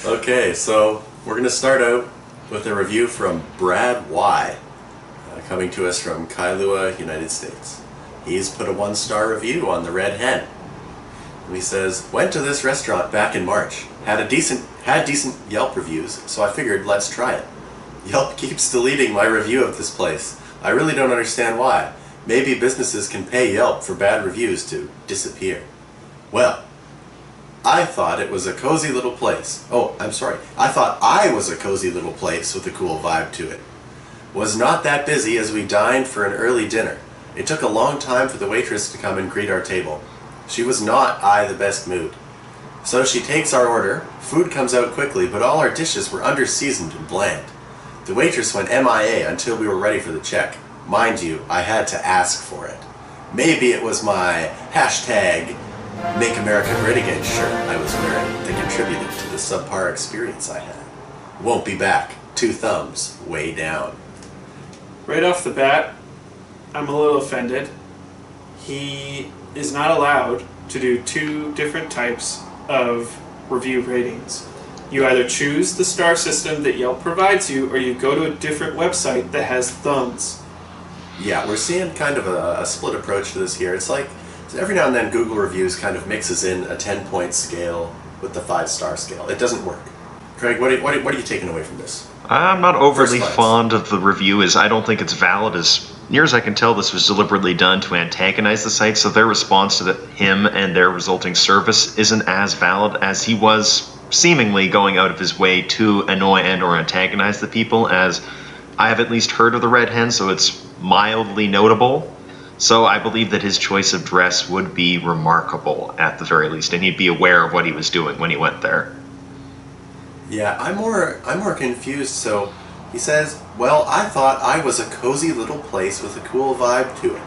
Okay, so we're going to start out with a review from Brad Y, coming to us from Kailua, United States. He's put a 1-star review on the Red Hen. And he says, went to this restaurant back in March. Had decent Yelp reviews, so I figured let's try it. Yelp keeps deleting my review of this place. I really don't understand why. Maybe businesses can pay Yelp for bad reviews to disappear. Well, I thought it was a cozy little place. I thought I was a cozy little place with a cool vibe to it. Was not that busy as we dined for an early dinner. It took a long time for the waitress to come and greet our table. She was not the best mood. So she takes our order, food comes out quickly, but all our dishes were under-seasoned and bland. The waitress went MIA until we were ready for the check. Mind you, I had to ask for it. Maybe it was my hashtag Make America Great Again shirt I was wearing that contributed to the subpar experience I had. Won't be back. 2 thumbs, way down. Right off the bat, I'm a little offended. He is not allowed to do 2 different types of review ratings. You either choose the star system that Yelp provides you, or you go to a different website that has thumbs. Yeah, we're seeing kind of a split approach to this here. It's like every now and then Google Reviews kind of mixes in a 10-point scale with the 5-star scale. It doesn't work. Craig, what are you taking away from this? I'm not overly fond of the review, as I don't think it's valid. As near as I can tell, this was deliberately done to antagonize the site, so their response to him and their resulting service isn't as valid as he was seemingly going out of his way to annoy and or antagonize the people, as I have at least heard of the Red Hen, so it's mildly notable. So I believe that his choice of dress would be remarkable at the very least, and he'd be aware of what he was doing when he went there. Yeah, I'm more confused. So he says, well, I thought I was a cozy little place with a cool vibe to it.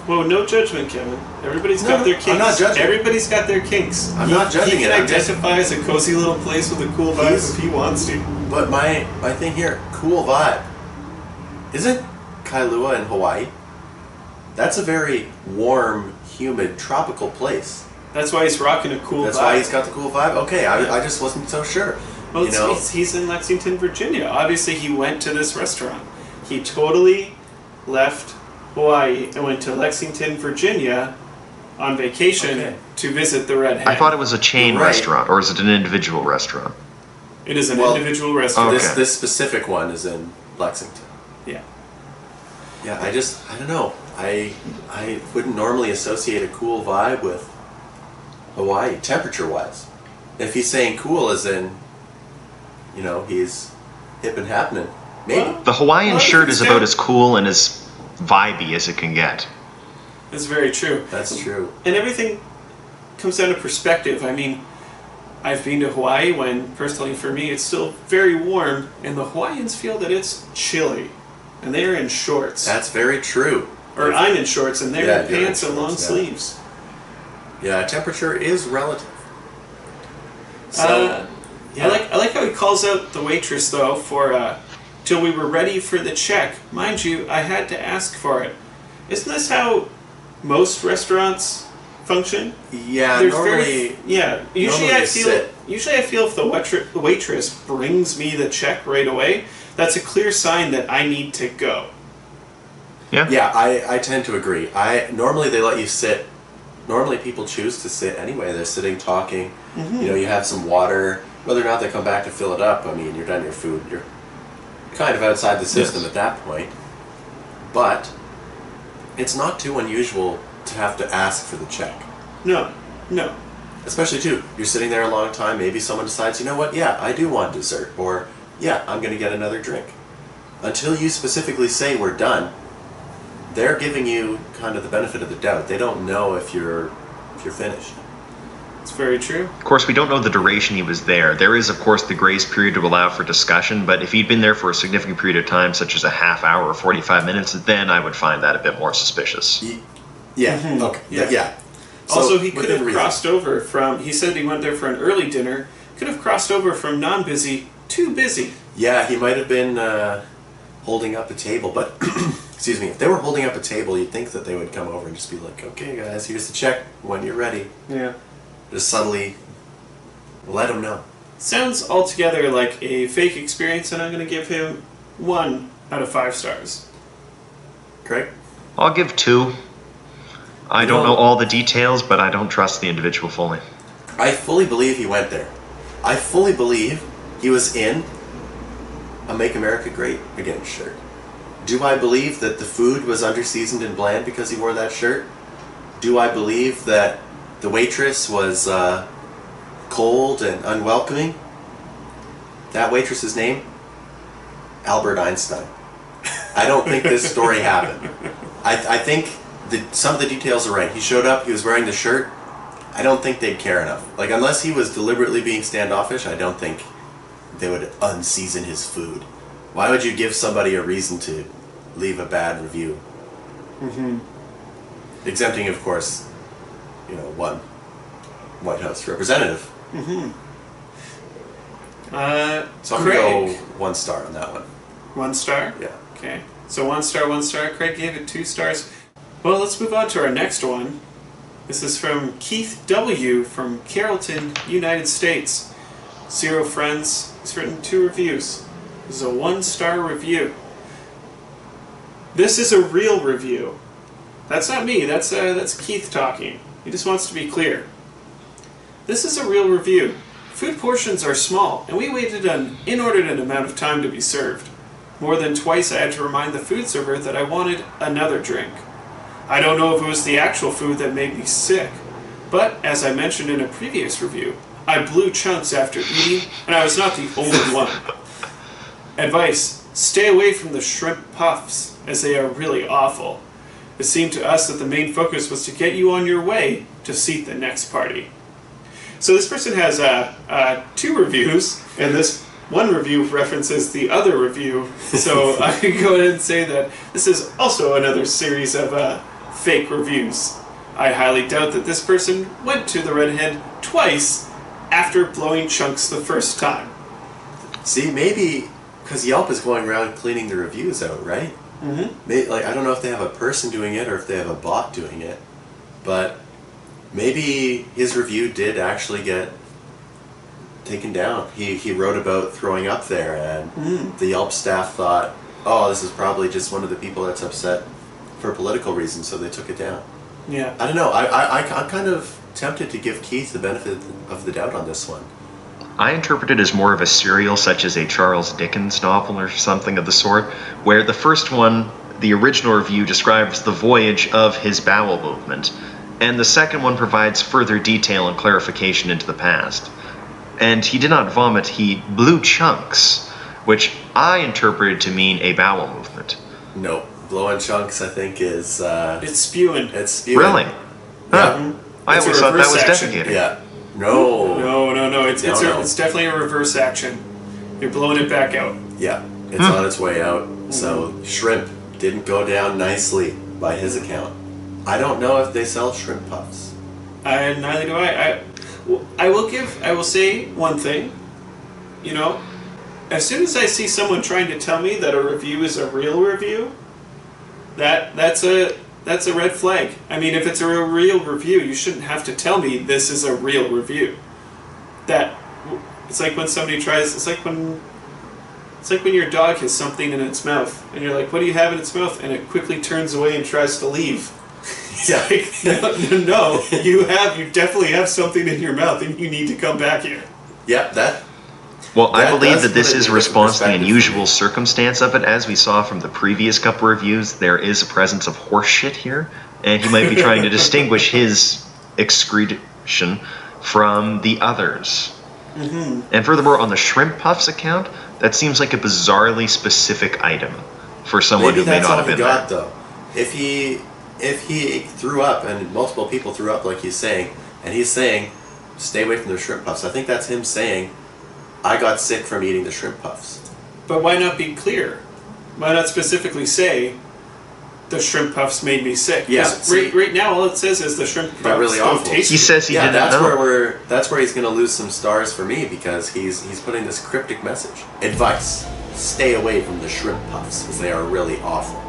Well, no judgment, Kevin. Everybody's got their kinks. I'm not judging. Everybody's got their kinks. I'm not judging he it. can identify as a cozy little place with a cool vibe if he wants to. But my thing here, cool vibe. Isn't Kailua in Hawaii? That's a very warm, humid, tropical place. That's why he's rocking a cool vibe. That's why he's got the cool vibe? Okay, I just wasn't so sure. Well, he's in Lexington, Virginia. Obviously, he went to this restaurant. He totally left Hawaii and went to Lexington, Virginia on vacation to visit the Red Hen. I thought it was a chain restaurant, or is it an individual restaurant? It is an individual restaurant. Okay. This specific one is in Lexington. Yeah. Yeah, I don't know. I wouldn't normally associate a cool vibe with Hawaii, temperature-wise. If he's saying cool as in, he's hip and happening, maybe. Well, the Hawaiian shirt is about as cool and as vibey as it can get. That's very true. That's true. And everything comes down to perspective. I mean, I've been to Hawaii when, personally for me, it's still very warm, and the Hawaiians feel that it's chilly, and they're in shorts. That's very true. Or I'm in shorts, and they're in pants and long sleeves. Yeah, temperature is relative. So, I like how he calls out the waitress, though, for till we were ready for the check. Mind you, I had to ask for it. Isn't this how most restaurants function? Yeah, normally. Usually I feel if the waitress brings me the check right away, that's a clear sign that I need to go. Yeah, I tend to agree. Normally they let you sit. Normally people choose to sit anyway. They're sitting, talking. Mm-hmm. You have some water. Whether or not they come back to fill it up, I mean, you're done your food. You're kind of outside the system at that point. But it's not too unusual to have to ask for the check. No. Especially, too, you're sitting there a long time. Maybe someone decides, you know what, yeah, I do want dessert. Or, yeah, I'm going to get another drink. Until you specifically say we're done, they're giving you kind of the benefit of the doubt. They don't know if you're finished. It's very true. Of course, we don't know the duration he was there. There is, of course, the grace period to allow for discussion, but if he'd been there for a significant period of time, such as a half hour or 45 minutes, then I would find that a bit more suspicious. Yeah, okay, yeah. Also, he could have crossed over from, he said he went there for an early dinner, could have crossed over from non-busy to busy. Yeah, he might have been holding up a table, but excuse me, if they were holding up a table, you'd think that they would come over and just be like, okay guys, here's the check when you're ready. Yeah. Just subtly let them know. Sounds altogether like a fake experience, and I'm going to give him 1 out of 5 stars. Craig? I'll give 2. I don't know all the details, but I don't trust the individual fully. I fully believe he went there. I fully believe he was in a Make America Great Again shirt. Do I believe that the food was underseasoned and bland because he wore that shirt? Do I believe that the waitress was cold and unwelcoming? That waitress's name? Albert Einstein. I don't think this story happened. I think some of the details are right. He showed up, he was wearing the shirt. I don't think they'd care enough. Like, unless he was deliberately being standoffish, I don't think they would unseason his food. Why would you give somebody a reason to leave a bad review? Mm-hmm. Exempting, of course, one White House representative. Mm-hmm. So I'm Craig. going to go 1 star on that one. 1 star? Yeah. Okay. So 1 star, 1 star. Craig gave it 2 stars. Well, let's move on to our next one. This is from Keith W. from Carrollton, United States. 0 friends. He's written 2 reviews. This is a 1-star review. This is a real review. That's not me. That's Keith talking. He just wants to be clear. This is a real review. Food portions are small, and we waited an inordinate amount of time to be served. More than twice I had to remind the food server that I wanted another drink. I don't know if it was the actual food that made me sick, but as I mentioned in a previous review, I blew chunks after eating, and I was not the only one. Advice: stay away from the shrimp puffs, as they are really awful. It seemed to us that the main focus was to get you on your way to seat the next party. So this person has 2 reviews, and this one review references the other review, so I can go ahead and say that this is also another series of fake reviews. I highly doubt that this person went to the Red Hen twice after blowing chunks the first time. See, maybe because Yelp is going around cleaning the reviews out, right? Mm-hmm. Maybe, I don't know if they have a person doing it or if they have a bot doing it, but maybe his review did actually get taken down. He wrote about throwing up there, and the Yelp staff thought, oh, this is probably just one of the people that's upset for political reasons, so they took it down. Yeah. I don't know. I'm kind of tempted to give Keith the benefit of the doubt on this one. I interpret it as more of a serial, such as a Charles Dickens novel or something of the sort, where the first one, the original review, describes the voyage of his bowel movement, and the second one provides further detail and clarification into the past. And he did not vomit, he blew chunks, which I interpreted to mean a bowel movement. No, blowing chunks, I think, is... It's spewing. It's spewing. Really? Huh. Yeah. I It's a always thought that reverse was action. defecating. Yeah. No. No. It's No. it's definitely a reverse action. You're blowing it back out. Yeah, it's on its way out. So shrimp didn't go down nicely by his account. I don't know if they sell shrimp puffs. Neither do I. I will say one thing. As soon as I see someone trying to tell me that a review is a real review, that's a red flag. I mean, if it's a real review, you shouldn't have to tell me this is a real review. It's like when somebody tries. It's like when your dog has something in its mouth, and you're like, "What do you have in its mouth?" And it quickly turns away and tries to leave. Yeah. No, you definitely have something in your mouth, and you need to come back here. Yeah, Well, I That believe does that this put it is in a response to the perspective. unusual circumstance of it. As we saw from the previous couple reviews, there is a presence of horse shit here, and he might be trying to distinguish his excretion from the others. Mm-hmm. And furthermore, on the shrimp puffs account, that seems like a bizarrely specific item for someone maybe who may that's not all have he been got, there. though. If he threw up and multiple people threw up, like he's saying, and he's saying, stay away from the shrimp puffs. I think that's him saying, I got sick from eating the shrimp puffs. But why not be clear? Why not specifically say, the shrimp puffs made me sick? Yeah, 'Cause see- right now all it says is the shrimp puffs They're really don't awful. taste He good. says he didn't that's know. that's where he's going to lose some stars for me, because he's putting this cryptic message. Advice: stay away from the shrimp puffs because they are really awful.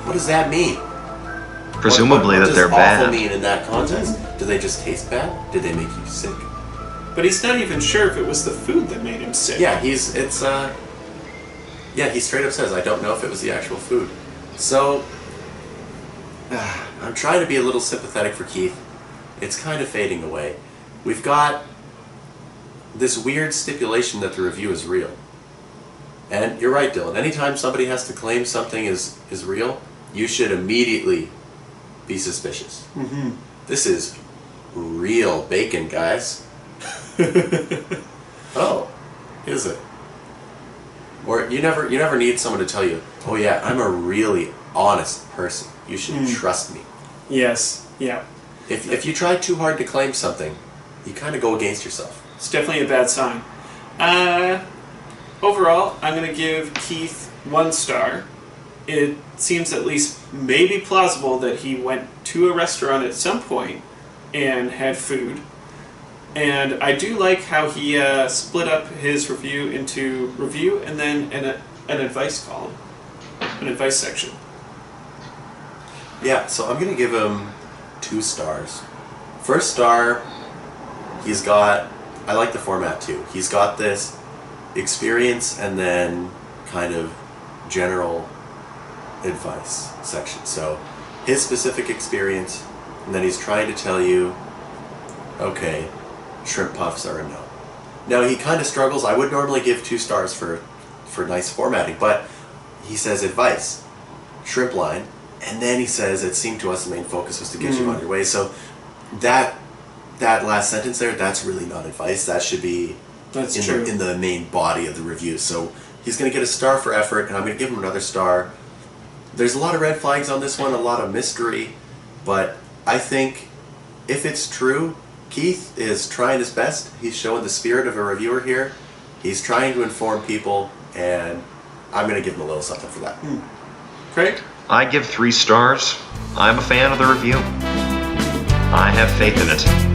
What does that mean? Presumably what that they're does awful bad. mean in that context? Do they just taste bad? Did they make you sick? But he's not even sure if it was the food that made him sick. Yeah, he straight up says, I don't know if it was the actual food. So, I'm trying to be a little sympathetic for Keith. It's kind of fading away. We've got this weird stipulation that the review is real. And you're right, Dylan. Anytime somebody has to claim something is real, you should immediately be suspicious. Mm-hmm. This is real bacon, guys. Oh, is it? Or you never need someone to tell you, oh yeah, I'm a really honest person. You should trust me. Yes, yeah. If you try too hard to claim something, you kind of go against yourself. It's definitely a bad sign. Overall, I'm going to give Keith 1 star. It seems at least maybe plausible that he went to a restaurant at some point and had food. And I do like how he split up his review into review and then an advice column, an advice section. Yeah, so I'm going to give him 2 stars. First star, I like the format too. He's got this experience and then kind of general advice section. So his specific experience, and then he's trying to tell you, okay, shrimp puffs are a no. Now he kind of struggles. I would normally give 2 stars for nice formatting, but he says advice, shrimp line, and then he says it seemed to us the main focus was to get you on your way. So that last sentence there, that's really not advice. That should be in the main body of the review. So he's going to get a star for effort, and I'm going to give him another star. There's a lot of red flags on this one, a lot of mystery, but I think if it's true, Keith is trying his best. He's showing the spirit of a reviewer here. He's trying to inform people, and I'm going to give him a little something for that. Craig? I give 3 stars. I'm a fan of the review. I have faith in it.